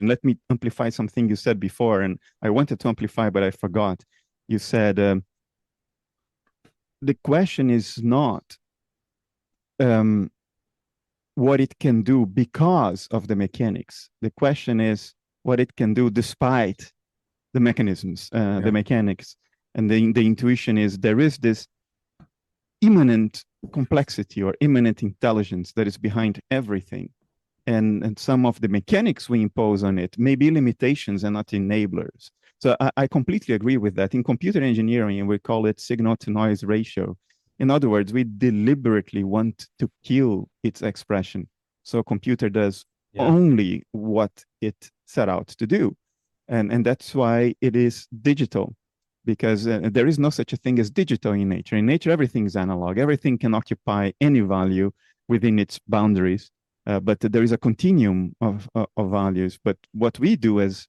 let me amplify something you said before, and I wanted to amplify, but I forgot. You said the question is not um, what it can do because of the mechanics. The question is what it can do despite the mechanisms, the mechanics. And the intuition is there is this immanent complexity or immanent intelligence that is behind everything. And some of the mechanics we impose on it may be limitations and not enablers. So I completely agree with that. In computer engineering, we call it signal to noise ratio. In other words, we deliberately want to kill its expression. So a computer does only what it set out to do. And that's why it is digital, because there is no such a thing as digital in nature. In nature, everything is analog. Everything can occupy any value within its boundaries. But there is a continuum of values. But what we do as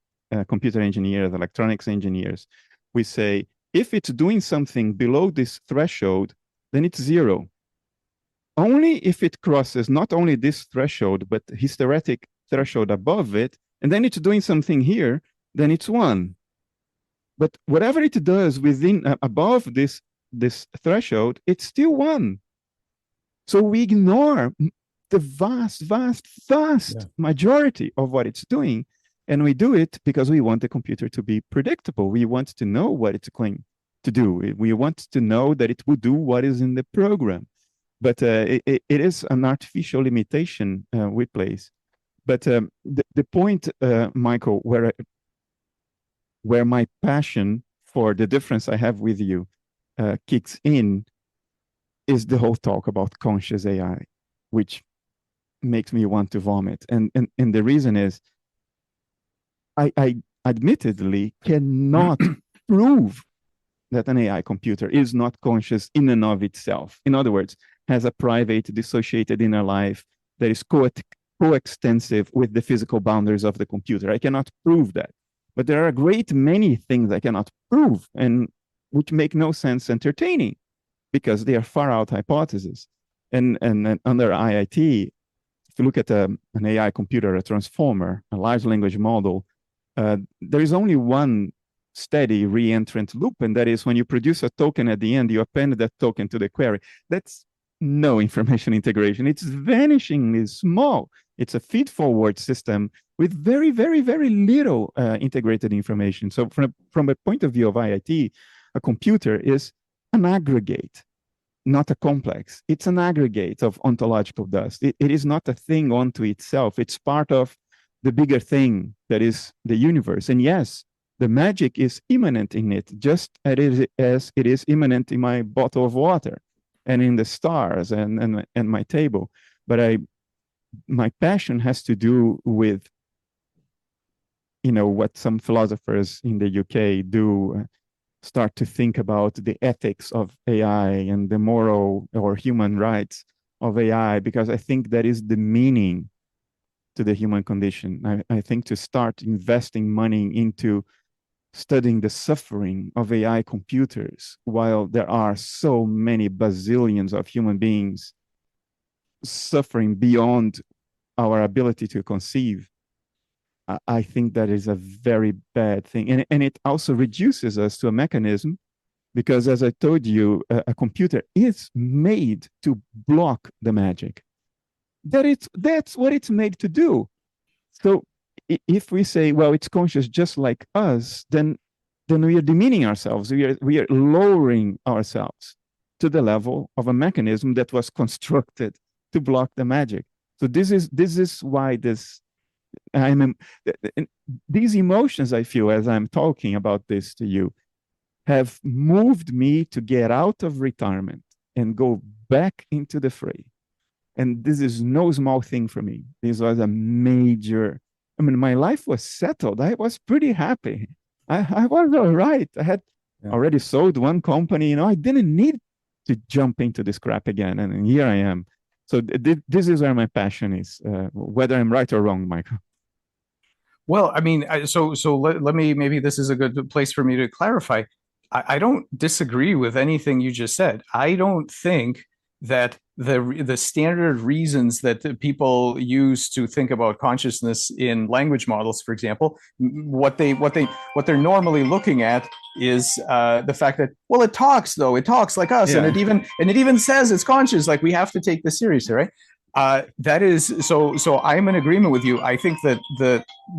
computer engineers, electronics engineers, we say, if it's doing something below this threshold, then it's zero. Only if it crosses not only this threshold, but his theoretic threshold above it, and then it's doing something here, then it's one. But whatever it does within above this threshold, it's still one. So we ignore the vast majority of what it's doing. And we do it because we want the computer to be predictable. We want to know what it's going to do. We want to know that it will do what is in the program. But it is an artificial limitation we place. But the point, Michael, where my passion for the difference I have with you kicks in is the whole talk about conscious AI, which makes me want to vomit. And the reason is I admittedly cannot prove that an AI computer is not conscious in and of itself. In other words, has a private, dissociated inner life that is coextensive with the physical boundaries of the computer. I cannot prove that. But there are a great many things I cannot prove, and which make no sense entertaining because they are far out hypotheses. And under IIT, if you look at an AI computer, a transformer, a large language model, there is only one steady re-entrant loop, and that is when you produce a token at the end, you append that token to the query. That's no information integration. It's vanishingly small. It's a feed-forward system with very, very, very little integrated information. So from a point of view of IIT, a computer is an aggregate, not a complex. It's an aggregate of ontological dust. It is not a thing unto itself. It's part of the bigger thing that is the universe. And yes, the magic is immanent in it, just as it is immanent in my bottle of water and in the stars and my table. But my passion has to do with, what some philosophers in the UK do, start to think about the ethics of AI and the moral or human rights of AI, because I think that is the meaning to the human condition. I think to start investing money into studying the suffering of AI computers, while there are so many bazillions of human beings suffering beyond our ability to conceive, I think that is a very bad thing. And it also reduces us to a mechanism, because as I told you, a computer is made to block the magic. That's what it's made to do. So if we say, well, it's conscious just like us, then we are demeaning ourselves. We are lowering ourselves to the level of a mechanism that was constructed to block the magic. So this is why these emotions I feel as I'm talking about this to you have moved me to get out of retirement and go back into the fray. And this is no small thing for me. This was a major, my life was settled. I was pretty happy. I was all right. I had already sold one company. I didn't need to jump into this crap again. And here I am. So this is where my passion is, whether I'm right or wrong, Michael. Well, so let me, maybe this is a good place for me to clarify. I don't disagree with anything you just said. I don't think that the standard reasons that people use to think about consciousness in language models, for example, what they're normally looking at is the fact that, well, it talks, though it talks like us, and Yeah, it even says it's conscious. Like, we have to take this seriously, right? That is so. So I'm in agreement with you. I think that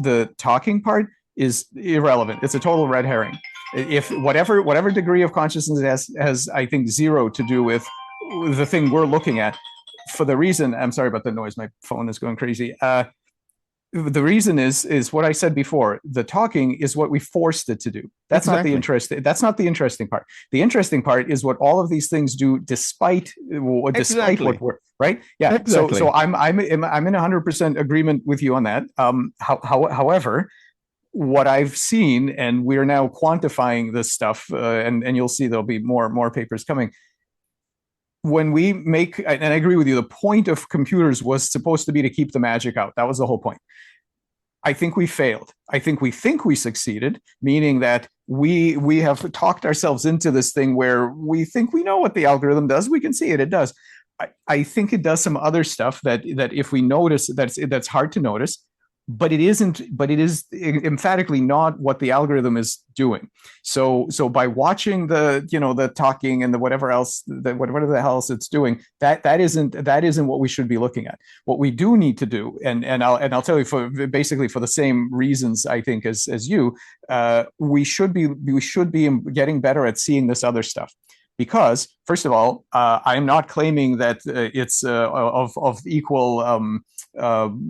the talking part is irrelevant. It's a total red herring. If whatever degree of consciousness has I think zero to do with the thing we're looking at. For the reason, I'm sorry about the noise. My phone is going crazy. The reason is what I said before. The talking is what we forced it to do. That's not the exactly. interesting. That's not the interesting part. The interesting part is what all of these things do, despite what Exactly. we're right. Yeah. So Exactly. I'm in 100% agreement with you on that. However, what I've seen, and we're now quantifying this stuff, and you'll see there'll be more papers coming. When we make, and I agree with you, the point of computers was supposed to be to keep the magic out. That was the whole point. I think we failed. I think we succeeded, meaning that we have talked ourselves into this thing where we think we know what the algorithm does. We can see it. It does. I think it does some other stuff that if we notice, that's hard to notice, but it isn't. But it is emphatically not what the algorithm is doing. So by watching the talking and the whatever else, whatever the hell else it's doing, that isn't what we should be looking at. What we do need to do, and I'll tell you, for basically for the same reasons I think as you, we should be getting better at seeing this other stuff. Because, first of all, I'm not claiming that it's of equal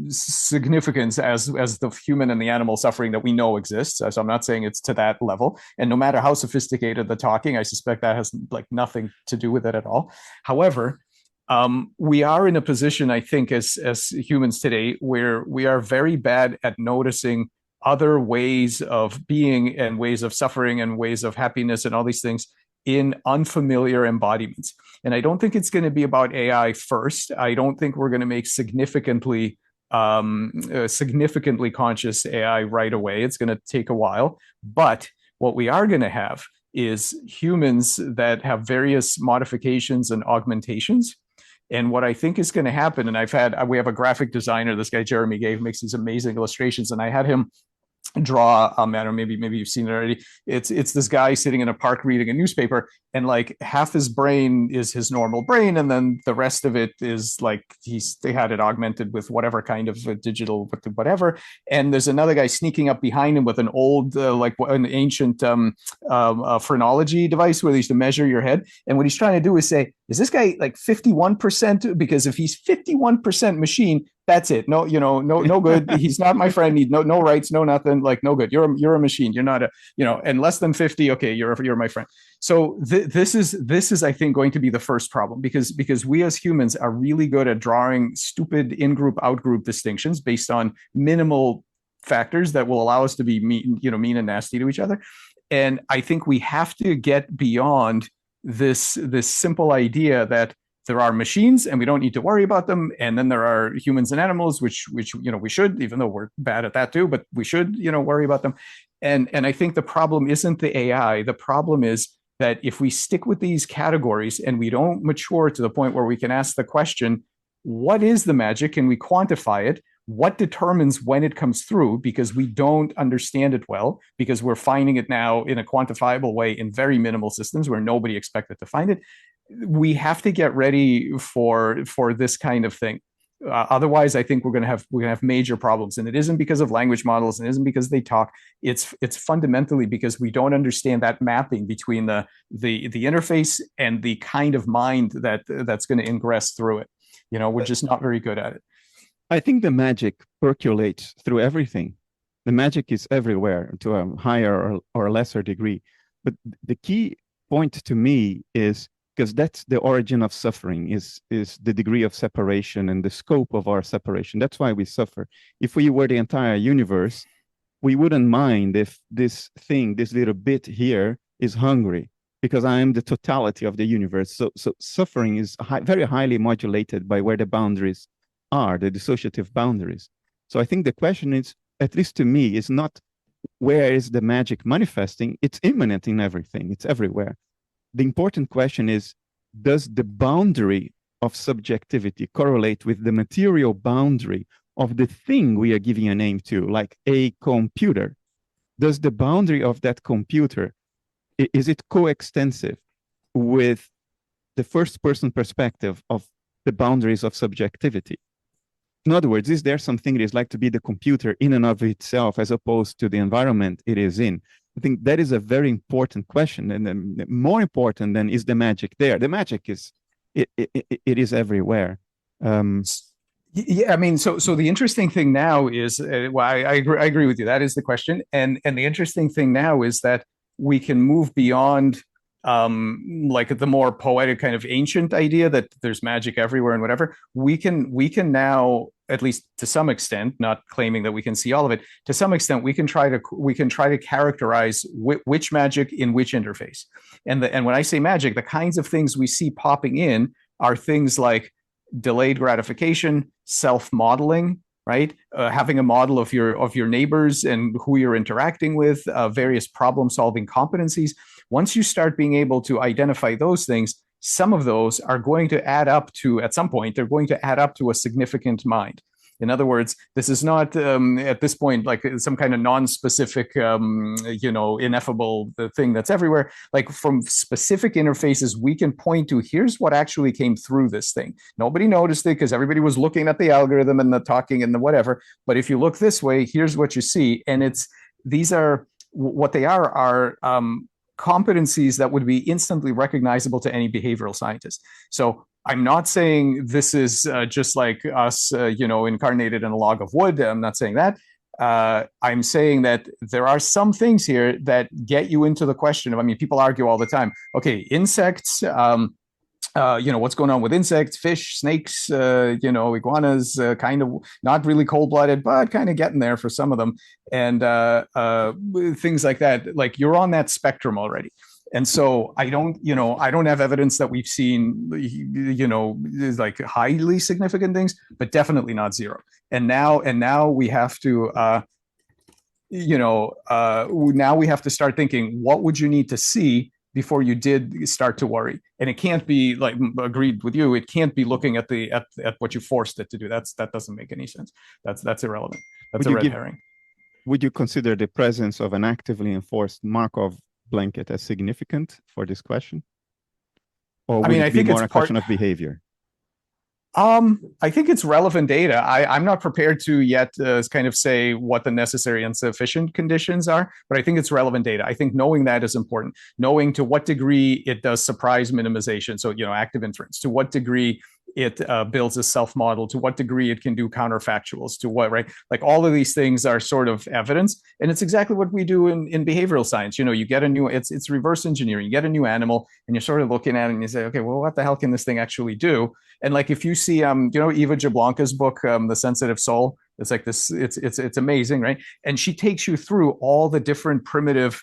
significance as the human and the animal suffering that we know exists. So I'm not saying it's to that level. And no matter how sophisticated the talking, I suspect that has like nothing to do with it at all. However, we are in a position, I think, as humans today, where we are very bad at noticing other ways of being and ways of suffering and ways of happiness and all these things in unfamiliar embodiments. And I don't think it's going to be about AI first. I don't think we're going to make significantly conscious AI right away. It's going to take a while. But what we are going to have is humans that have various modifications and augmentations. And what I think is going to happen, and we have a graphic designer, this guy Jeremy Gave, makes these amazing illustrations, and I had him draw I don't know, maybe you've seen it already. It's this guy sitting in a park reading a newspaper, and like half his brain is his normal brain, and then the rest of it is like they had it augmented with whatever kind of digital whatever. And there's another guy sneaking up behind him with an old like an ancient phrenology device where they used to measure your head. And what he's trying to do is say, is this guy like 51%? Because if he's 51% machine, that's it. No, no good. He's not my friend. He no rights, no nothing. Like, no good. You're a machine. You're not and less than 50. Okay, you're my friend. So this is I think going to be the first problem, because we as humans are really good at drawing stupid in-group out-group distinctions based on minimal factors that will allow us to be mean and nasty to each other. And I think we have to get beyond this simple idea that there are machines and we don't need to worry about them, and then there are humans and animals, which we should, even though we're bad at that too, but we should worry about them. And I think the problem isn't the AI. The problem is that if we stick with these categories and we don't mature to the point where we can ask the question, what is the magic? Can we quantify it? What determines when it comes through? Because we don't understand it well, because we're finding it now in a quantifiable way in very minimal systems where nobody expected to find it. We have to get ready for this kind of thing. Otherwise, I think we're going to have major problems, and it isn't because of language models, and it isn't because they talk. It's fundamentally because we don't understand that mapping between the interface and the kind of mind that's going to ingress through it. We're just not very good at it. I think the magic percolates through everything. The magic is everywhere to a higher or lesser degree. But the key point to me is, because that's the origin of suffering, is the degree of separation and the scope of our separation. That's why we suffer. If we were the entire universe, we wouldn't mind if this little bit here is hungry, because I am the totality of the universe. So suffering is very highly modulated by where the boundaries are, the dissociative boundaries. So I think the question is, at least to me, is not where is the magic manifesting. It's immanent in everything. It's everywhere. The important question is, does the boundary of subjectivity correlate with the material boundary of the thing we are giving a name to, like a computer? Does the boundary of that computer, is it coextensive with the first person perspective of the boundaries of subjectivity? In other words, is there something it is like to be the computer in and of itself as opposed to the environment it is in? I think that is a very important question, and more important than is the magic there. The magic is it is everywhere. Yeah, I mean, so the interesting thing now is, well, I agree with you. That is the question, and the interesting thing now is that we can move beyond like the more poetic kind of ancient idea that there's magic everywhere and whatever. We can now, at least to some extent, not claiming that we can see all of it, to some extent we can try to characterize which magic in which interface. And when I say magic, the kinds of things we see popping in are things like delayed gratification, self-modeling, right? Having a model of your neighbors and who you're interacting with, various problem-solving competencies. Once you start being able to identify those things, some of those are going to add up to, at some point, they're going to add up to a significant mind. In other words, this is not at this point like some kind of non-specific, ineffable thing that's everywhere. Like from specific interfaces, we can point to here's what actually came through this thing. Nobody noticed it because everybody was looking at the algorithm and the talking and the whatever. But if you look this way, here's what you see, and these are what they are competencies that would be instantly recognizable to any behavioral scientist. So I'm not saying this is just like us, incarnated in a log of wood. I'm not saying that. I'm saying that there are some things here that get you into the question of, I mean, people argue all the time, okay, insects, what's going on with insects, fish, snakes, iguanas, kind of not really cold-blooded, but kind of getting there for some of them. And things like that, like you're on that spectrum already. And so I don't have evidence that we've seen, like highly significant things, but definitely not zero. And now we have to, now we have to start thinking, what would you need to see before you did start to worry? And it can't be, like, agreed with you, it can't be looking at what you forced it to do. That doesn't make any sense. That's irrelevant. That's a red herring. Would you consider the presence of an actively enforced Markov blanket as significant for this question? Or would it be more a question of behavior? I think it's relevant data. I'm not prepared to yet kind of say what the necessary and sufficient conditions are, but I think it's relevant data. I think knowing that is important. Knowing to what degree it does surprise minimization, so active inference, to what degree it builds a self-model, to what degree it can do counterfactuals, to what, right? Like all of these things are sort of evidence, and it's exactly what we do in behavioral science. You get a new, it's reverse engineering. You get a new animal, and you're sort of looking at it, and you say, okay, well, what the hell can this thing actually do? And like if you see, Eva Jablonka's book, The Sensitive Soul, it's like this, it's amazing, right? And she takes you through all the different primitive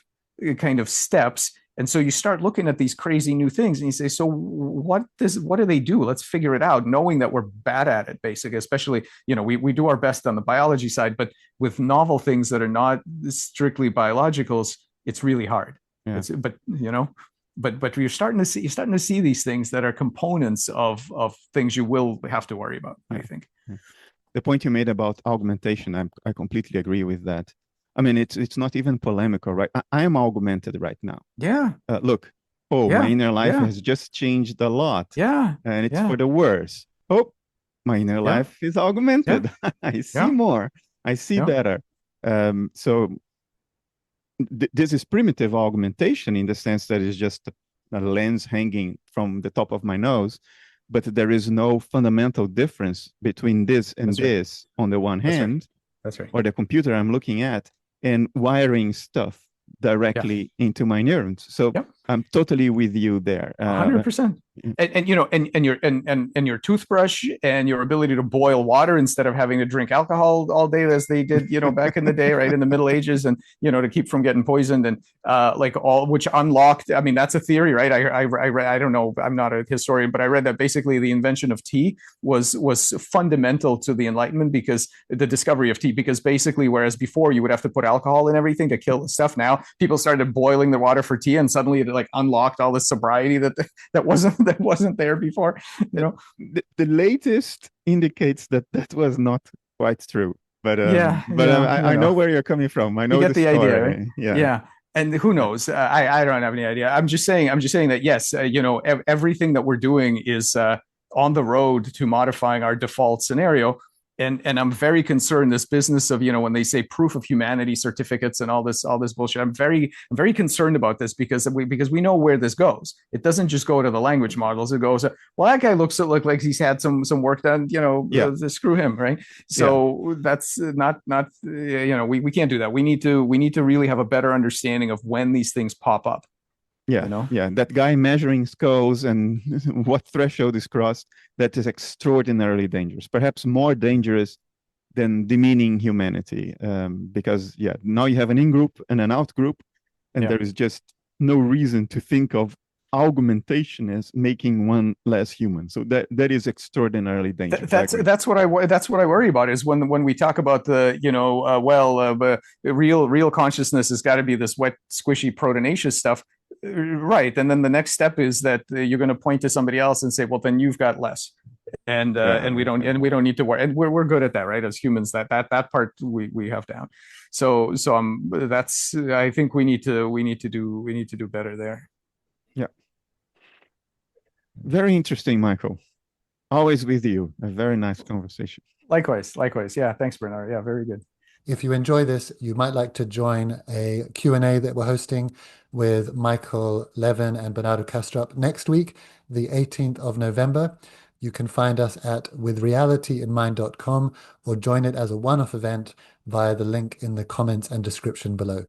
kind of steps. And so you start looking at these crazy new things and you say, so what do they do? Let's figure it out, knowing that we're bad at it, basically, especially, we do our best on the biology side, but with novel things that are not strictly biologicals, it's really hard. Yeah. But you're starting to see these things that are components of things you will have to worry about, I think. Yeah. The point you made about augmentation, I completely agree with that. I mean, it's not even polemical, right? I am augmented right now. Yeah. Look, my inner life has just changed a lot. Yeah. And it's for the worse. Oh, my inner life is augmented. Yeah. I see more. I see better. So this is primitive augmentation in the sense that it's just a lens hanging from the top of my nose, but there is no fundamental difference between this and this on the one hand. That's right. Or the computer I'm looking at, and wiring stuff directly into my neurons. So I'm totally with you there. 100%. And your toothbrush and your ability to boil water instead of having to drink alcohol all day as they did, back in the day, right, in the Middle Ages, and to keep from getting poisoned, and which unlocked. I mean, that's a theory, right? I don't know. I'm not a historian, but I read that basically the invention of tea was fundamental to the Enlightenment, because the discovery of tea, because basically, whereas before you would have to put alcohol in everything to kill the stuff, now people started boiling the water for tea, and suddenly it like unlocked all the sobriety that wasn't there before, you know. The latest indicates that that was not quite true. Yeah, But yeah, I know where you're coming from. I you know the get the idea, right? story. Yeah, Yeah. And who yeah, knows? I don't have any idea. I'm just saying that yes, everything that we're doing is on the road to modifying our default scenario. And I'm very concerned, this business of, when they say proof of humanity certificates and all this bullshit. I'm very concerned about this because we know where this goes. It doesn't just go to the language models. It goes, well, that guy looks like he's had some work done, yeah, screw him, right? yeah. So that's not we can't do that. We need to really have a better understanding of when these things pop up. Yeah, You know. yeah. That guy measuring skulls and what threshold is crossed, that is extraordinarily dangerous. Perhaps more dangerous than demeaning humanity. Because, yeah, now you have an in group and an out group, and Yeah. there is just no reason to think of augmentation as making one less human. So that is extraordinarily dangerous. I That's agree. that's what I worry about is when we talk about the real consciousness has got to be this wet squishy proteinaceous stuff, right? And then the next step is that you're going to point to somebody else and say, well, then you've got less, and we don't need to worry, and we're good at that, right? As humans, that part we have down. So that's, I think we need to do better there. Yeah. Very interesting, Michael. Always with you. A very nice conversation. Likewise. Yeah, thanks, Bernard. Yeah, very good. If you enjoy this, you might like to join a Q&A that we're hosting with Michael Levin and Bernardo Kastrup next week, the 18th of November. You can find us at withrealityinmind.com or join it as a one-off event via the link in the comments and description below.